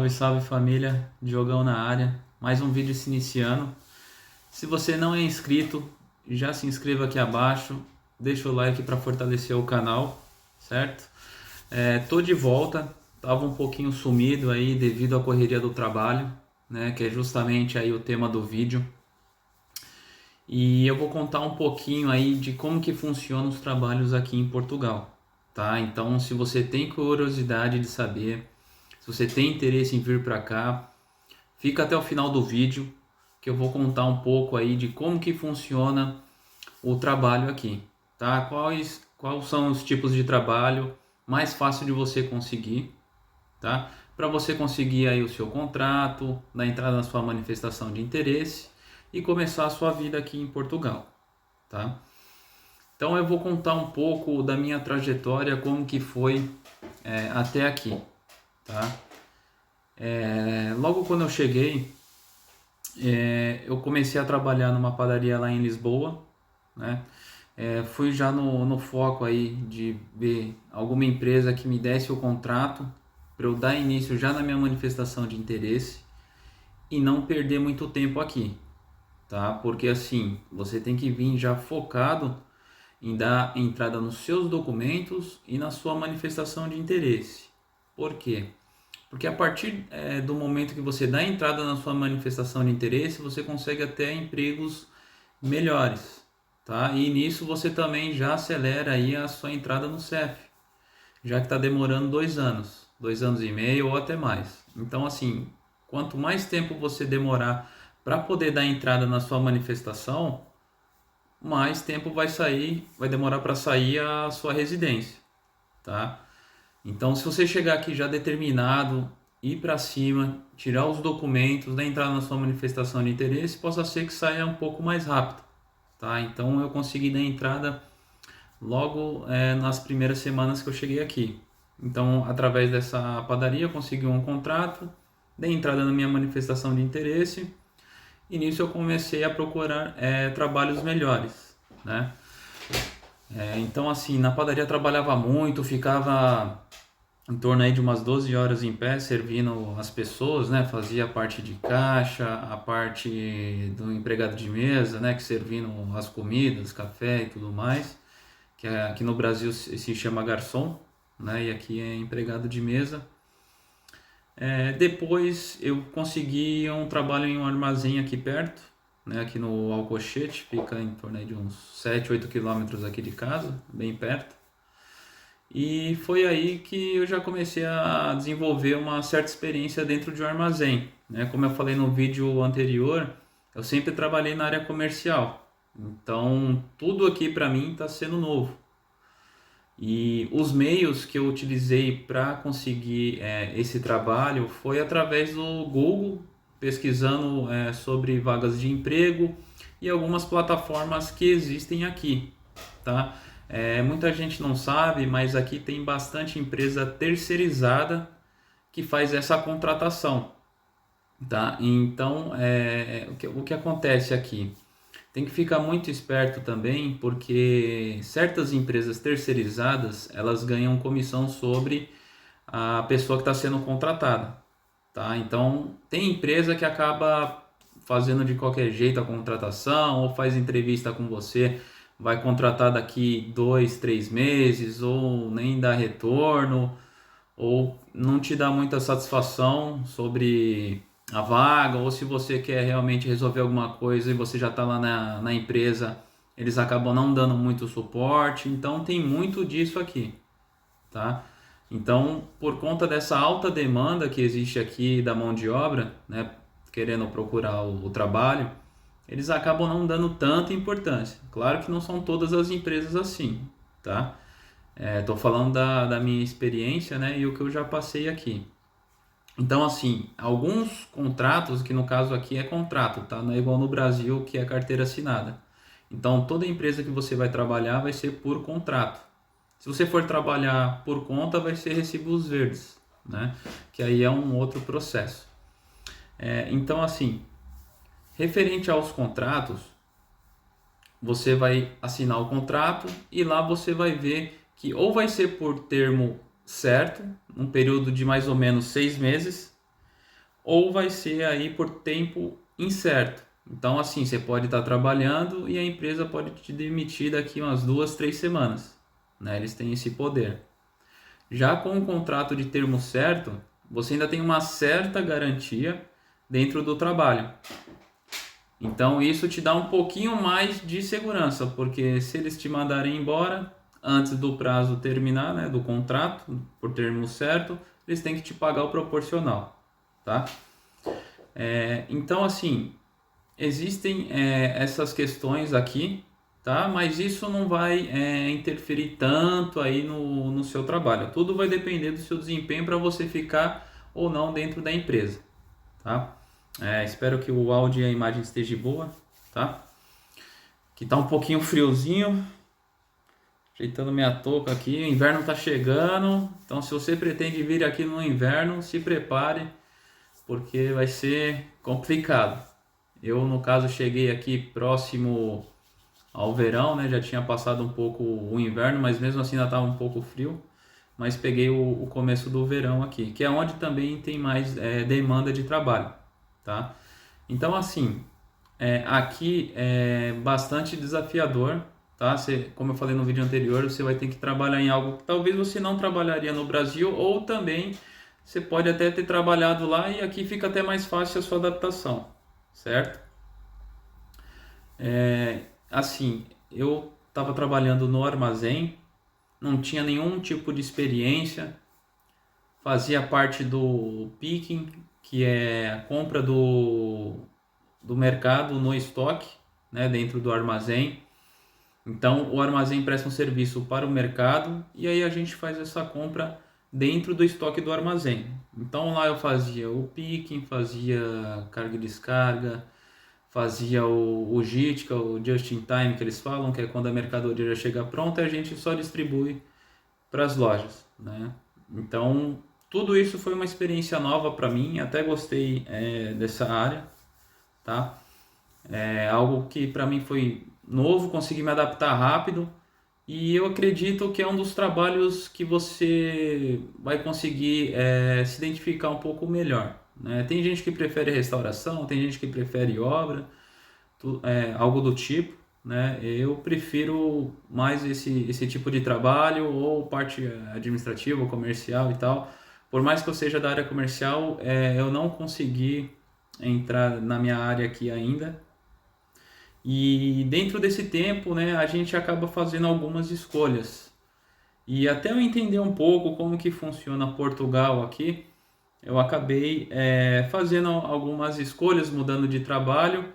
Salve, salve família, Diogão na área, mais um vídeo se iniciando. Se você não é inscrito, já se inscreva aqui abaixo, deixa o like para fortalecer o canal, certo? Tô de volta, tava um pouquinho sumido aí devido à correria do trabalho, né, que é justamente aí o tema do vídeo. E eu vou contar um pouquinho aí de como que funcionam os trabalhos aqui em Portugal, tá? Então, se você tem curiosidade de saber, se você tem interesse em vir para cá, fica até o final do vídeo que eu vou contar um pouco aí de como que funciona o trabalho aqui, tá? Quais são os tipos de trabalho mais fácil de você conseguir, tá? Para você conseguir aí o seu contrato, dar entrada na sua manifestação de interesse e começar a sua vida aqui em Portugal, tá? Então eu vou contar um pouco da minha trajetória, como que foi até aqui, tá? Logo quando eu cheguei, eu comecei a trabalhar numa padaria lá em Lisboa, né? Fui já no foco aí de ver alguma empresa que me desse o contrato para eu dar início já na minha manifestação de interesse e não perder muito tempo aqui, tá? Porque assim, você tem que vir já focado em dar entrada nos seus documentos e na sua manifestação de interesse. Por quê? Porque a partir do momento que você dá entrada na sua manifestação de interesse, você consegue até empregos melhores, tá? E nisso você também já acelera aí a sua entrada no CEF, já que está demorando 2 anos, 2 anos e meio ou até mais. Então, assim, quanto mais tempo você demorar para poder dar entrada na sua manifestação, mais tempo vai demorar para sair a sua residência, tá? Então, se você chegar aqui já determinado, ir para cima, tirar os documentos, dar entrada na sua manifestação de interesse, possa ser que saia um pouco mais rápido, tá? Então, eu consegui dar entrada logo nas primeiras semanas que eu cheguei aqui. Então, através dessa padaria, eu consegui um contrato, dei entrada na minha manifestação de interesse e nisso eu comecei a procurar trabalhos melhores, né? Então, assim, na padaria eu trabalhava muito, ficava em torno aí de umas 12 horas em pé, servindo as pessoas, né? Fazia a parte de caixa, a parte do empregado de mesa, né? Que servindo as comidas, café e tudo mais, que aqui no Brasil se chama garçom, né? E aqui é empregado de mesa. Depois eu consegui um trabalho em um armazém aqui perto, né? Aqui no Alcochete, fica em torno aí de uns 7, 8 quilômetros aqui de casa, bem perto. E foi aí que eu já comecei a desenvolver uma certa experiência dentro de um armazém, né? Como eu falei no vídeo anterior, eu sempre trabalhei na área comercial, então tudo aqui para mim está sendo novo. E os meios que eu utilizei para conseguir esse trabalho foi através do Google, pesquisando sobre vagas de emprego e algumas plataformas que existem aqui, tá? Muita gente não sabe, mas aqui tem bastante empresa terceirizada que faz essa contratação, tá? Então, o que acontece aqui? Tem que ficar muito esperto também, porque certas empresas terceirizadas, elas ganham comissão sobre a pessoa que está sendo contratada, tá? Então, tem empresa que acaba fazendo de qualquer jeito a contratação, ou faz entrevista com você, vai contratar daqui 2, 3 meses, ou nem dá retorno, ou não te dá muita satisfação sobre a vaga, ou se você quer realmente resolver alguma coisa e você já está lá na empresa, eles acabam não dando muito suporte. Então tem muito disso aqui, tá? Então, por conta dessa alta demanda que existe aqui da mão de obra, né, querendo procurar o trabalho, eles acabam não dando tanta importância. Claro que não são todas as empresas assim, tá? Estou falando da minha experiência, né, e o que eu já passei aqui. Então, assim, alguns contratos, que no caso aqui é contrato, tá? Não é igual no Brasil, que é carteira assinada. Então, toda empresa que você vai trabalhar vai ser por contrato. Se você for trabalhar por conta, vai ser recibos verdes, né? Que aí é um outro processo. Então, assim, referente aos contratos, você vai assinar o contrato e lá você vai ver que ou vai ser por termo certo, um período de mais ou menos 6 meses, ou vai ser aí por tempo incerto. Então, assim, você pode estar trabalhando e a empresa pode te demitir daqui umas 2, 3 semanas, né? Eles têm esse poder. Já com o contrato de termo certo, você ainda tem uma certa garantia dentro do trabalho. Então isso te dá um pouquinho mais de segurança, porque se eles te mandarem embora antes do prazo terminar, né, do contrato, por termo certo, eles têm que te pagar o proporcional, tá? Então assim, existem essas questões aqui, tá? Mas isso não vai interferir tanto aí no seu trabalho. Tudo vai depender do seu desempenho para você ficar ou não dentro da empresa, tá? Espero que o áudio e a imagem esteja boa, tá? Que tá um pouquinho friozinho, ajeitando minha touca aqui. O inverno tá chegando, então se você pretende vir aqui no inverno, se prepare, porque vai ser complicado. Eu, no caso, cheguei aqui próximo ao verão, né? Já tinha passado um pouco o inverno, mas mesmo assim ainda estava um pouco frio. Mas peguei o começo do verão aqui, que é onde também tem mais demanda de trabalho, tá? Então, assim, aqui é bastante desafiador, tá? Como eu falei no vídeo anterior, você vai ter que trabalhar em algo que talvez você não trabalharia no Brasil, ou também você pode até ter trabalhado lá e aqui fica até mais fácil a sua adaptação, certo? Assim, eu estava trabalhando no armazém, não tinha nenhum tipo de experiência, fazia parte do picking, que é a compra do mercado no estoque, né, dentro do armazém. Então, o armazém presta um serviço para o mercado e aí a gente faz essa compra dentro do estoque do armazém. Então, lá eu fazia o picking, fazia carga e descarga, fazia o JIT, que é o Just in Time que eles falam, que é quando a mercadoria já chega pronta e a gente só distribui para as lojas, né? Então, tudo isso foi uma experiência nova para mim, até gostei dessa área, tá? É algo que para mim foi novo, consegui me adaptar rápido e eu acredito que é um dos trabalhos que você vai conseguir se identificar um pouco melhor, né? Tem gente que prefere restauração, tem gente que prefere obra, algo do tipo, né? Eu prefiro mais esse tipo de trabalho ou parte administrativa ou comercial e tal. Por mais que eu seja da área comercial, eu não consegui entrar na minha área aqui ainda. E dentro desse tempo, né, a gente acaba fazendo algumas escolhas. E até eu entender um pouco como que funciona Portugal aqui, eu acabei fazendo algumas escolhas, mudando de trabalho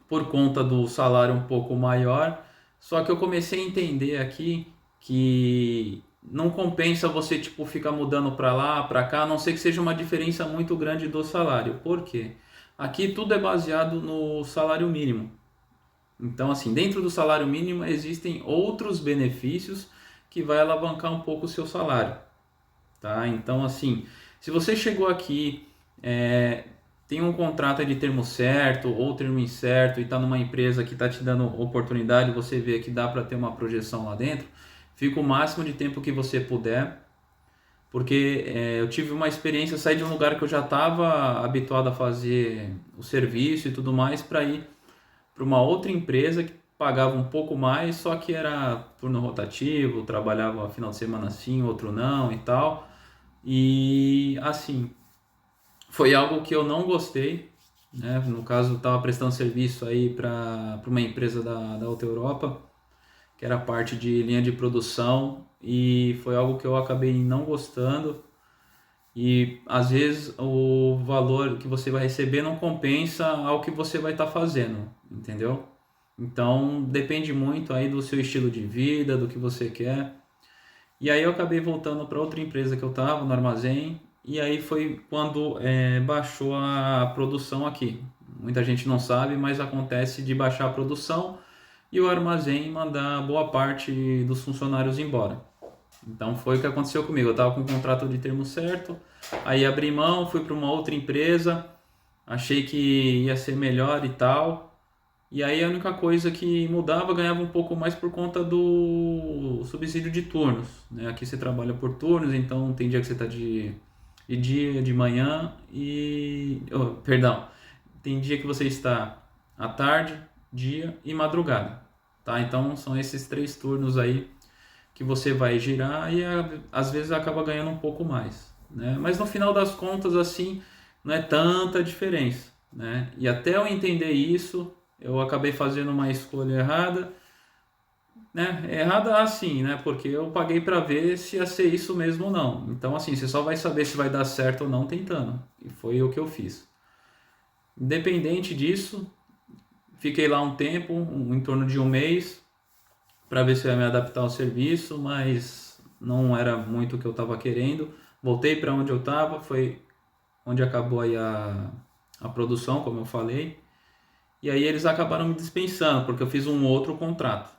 por conta do salário um pouco maior. Só que eu comecei a entender aqui que não compensa você tipo ficar mudando para lá, para cá, a não ser que seja uma diferença muito grande do salário. Por quê? Aqui tudo é baseado no salário mínimo. Então, assim, dentro do salário mínimo existem outros benefícios que vai alavancar um pouco o seu salário, tá? Então, assim, se você chegou aqui, tem um contrato de termo certo ou termo incerto e está numa empresa que está te dando oportunidade, você vê que dá para ter uma projeção lá dentro, fica o máximo de tempo que você puder, porque eu tive uma experiência, saí de um lugar que eu já estava habituado a fazer o serviço e tudo mais para ir para uma outra empresa que pagava um pouco mais, só que era turno rotativo, trabalhava final de semana sim, outro não e tal. E assim, foi algo que eu não gostei, né? No caso, eu estava prestando serviço aí para uma empresa da Alta Europa, que era parte de linha de produção, e foi algo que eu acabei não gostando. E às vezes o valor que você vai receber não compensa ao que você vai estar fazendo, entendeu? Então depende muito aí do seu estilo de vida, do que você quer. E aí eu acabei voltando para outra empresa que eu estava no armazém, e aí foi quando baixou a produção aqui. Muita gente não sabe, mas acontece de baixar a produção e o armazém mandar boa parte dos funcionários embora. Então foi o que aconteceu comigo. Eu estava com o contrato de termo certo, aí abri mão, fui para uma outra empresa, achei que ia ser melhor e tal. E aí a única coisa que mudava, ganhava um pouco mais por conta do subsídio de turnos, né? Aqui você trabalha por turnos, então tem dia que você está de de dia, de manhã perdão, tem dia que você está à tarde, dia e madrugada, tá? Então são esses 3 turnos aí que você vai girar e às vezes acaba ganhando um pouco mais, né? Mas no final das contas, assim, não é tanta diferença, né? E até eu entender isso, eu acabei fazendo uma escolha errada, né? Errada assim, né? Porque eu paguei para ver se ia ser isso mesmo ou não. Então, assim, você só vai saber se vai dar certo ou não tentando. E foi o que eu fiz. Independente disso, fiquei lá um tempo, em torno de um mês, para ver se eu ia me adaptar ao serviço, mas não era muito o que eu estava querendo. Voltei para onde eu estava, foi onde acabou aí a produção, como eu falei. E aí eles acabaram me dispensando, porque eu fiz um outro contrato,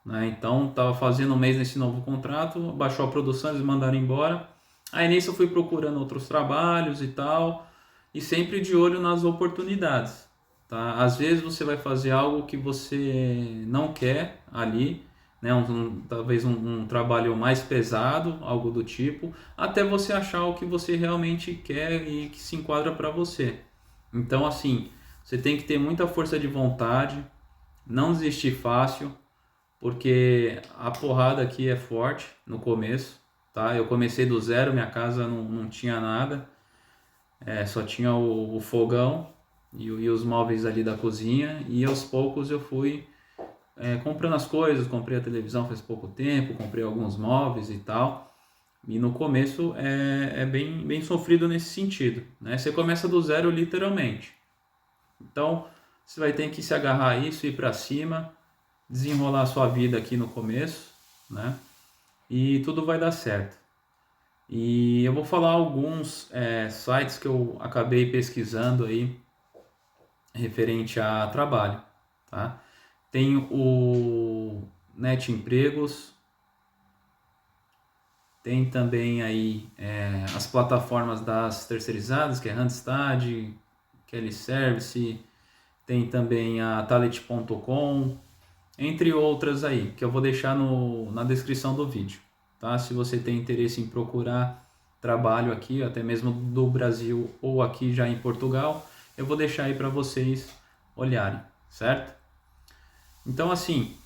né? Então estava fazendo um mês nesse novo contrato, baixou a produção, eles mandaram embora. Aí nisso eu fui procurando outros trabalhos e tal, e sempre de olho nas oportunidades, tá? Às vezes você vai fazer algo que você não quer ali, né? Talvez um trabalho mais pesado, algo do tipo, até você achar o que você realmente quer e que se enquadra para você. Então, assim, você tem que ter muita força de vontade, não desistir fácil, porque a porrada aqui é forte no começo, tá? Eu comecei do zero, minha casa não tinha nada, só tinha o fogão e os móveis ali da cozinha, e aos poucos eu fui comprando as coisas, comprei a televisão faz pouco tempo, comprei alguns móveis e tal, e no começo é bem sofrido nesse sentido, né? Você começa do zero literalmente, então você vai ter que se agarrar a isso, ir para cima, desenrolar a sua vida aqui no começo, né? E tudo vai dar certo. E eu vou falar alguns sites que eu acabei pesquisando aí referente a trabalho, tá? Tem o Net Empregos, tem também aí as plataformas das terceirizadas, que é Randstad, Kelly Service, tem também a Talent.com, entre outras aí, que eu vou deixar na descrição do vídeo, tá? Se você tem interesse em procurar trabalho aqui, até mesmo do Brasil ou aqui já em Portugal, eu vou deixar aí para vocês olharem, certo? Então, assim,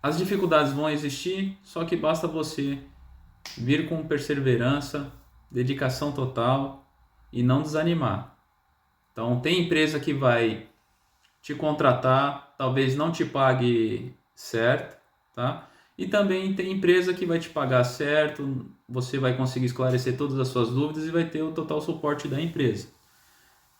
as dificuldades vão existir, só que basta você vir com perseverança, dedicação total e não desanimar. Então, tem empresa que vai te contratar, talvez não te pague certo, tá? E também tem empresa que vai te pagar certo, você vai conseguir esclarecer todas as suas dúvidas e vai ter o total suporte da empresa.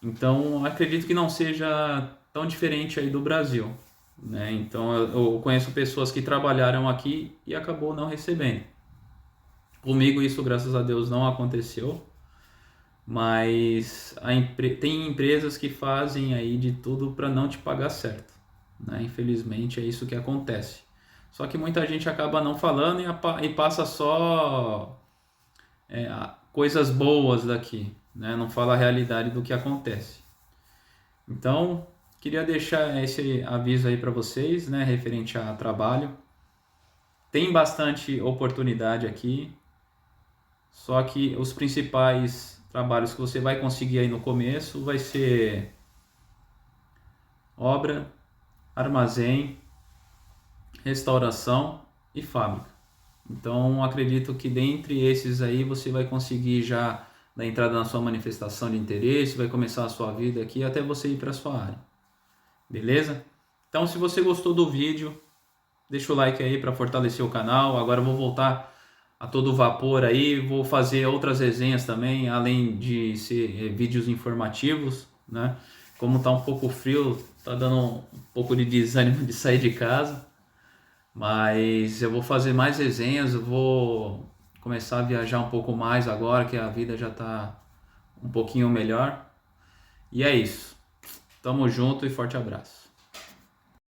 Então, acredito que não seja tão diferente aí do Brasil, né? Então, eu conheço pessoas que trabalharam aqui e acabou não recebendo. Comigo isso, graças a Deus, não aconteceu, mas tem empresas que fazem aí de tudo para não te pagar certo, né? Infelizmente é isso que acontece. Só que muita gente acaba não falando e passa só coisas boas daqui, né? Não fala a realidade do que acontece. Então, queria deixar esse aviso aí para vocês, né? Referente a trabalho. Tem bastante oportunidade aqui, só que os principais trabalhos que você vai conseguir aí no começo vai ser obra, armazém, restauração e fábrica. Então, acredito que dentre esses aí você vai conseguir já dar entrada na sua manifestação de interesse, vai começar a sua vida aqui até você ir para a sua área. Beleza? Então, se você gostou do vídeo, deixa o like aí para fortalecer o canal. Agora eu vou voltar a todo vapor aí, vou fazer outras resenhas também, além de ser vídeos informativos, né? Como tá um pouco frio, tá dando um pouco de desânimo de sair de casa, mas eu vou fazer mais resenhas, eu vou começar a viajar um pouco mais agora que a vida já tá um pouquinho melhor. E é isso. Tamo junto e forte abraço.